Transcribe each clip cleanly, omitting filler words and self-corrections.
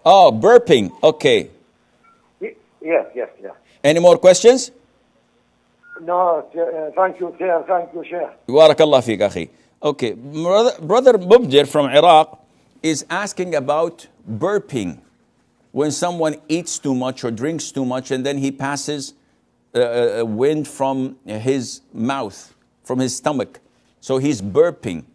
Oh, burping. Okay. Yes, yes, yes. Any more questions? No, thank you, sir. Thank you, Sheikh. Barakallah fiqh, akhi. Okay, brother Mubdir from Iraq is asking about burping. When someone eats too much or drinks too much and then he passes wind from his mouth, from his stomach. So he's burping.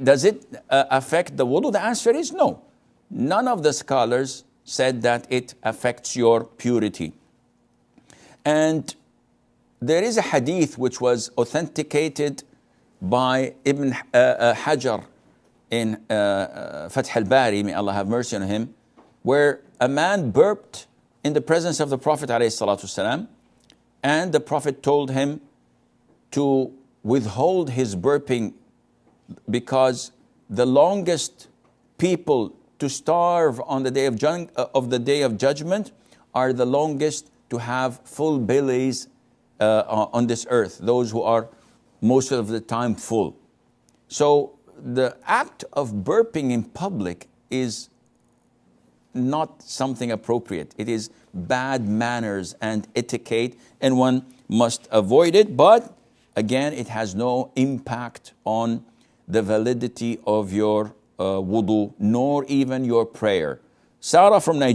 Does it affect the wudu? The answer is no. None of the scholars said that it affects your purity. And there is a hadith which was authenticated by Ibn Hajar in Fath al-Bari, may Allah have mercy on him, where a man burped in the presence of the Prophet ﷺ, and the Prophet told him to withhold his burping because the longest people to starve on the day of judgment are the longest to have full bellies on this earth, those who are most of the time full. So the act of burping in public is not something appropriate. It is bad manners and etiquette, and one must avoid it. But again, it has no impact on the validity of your wudu, nor even your prayer. Sarah from Nigeria.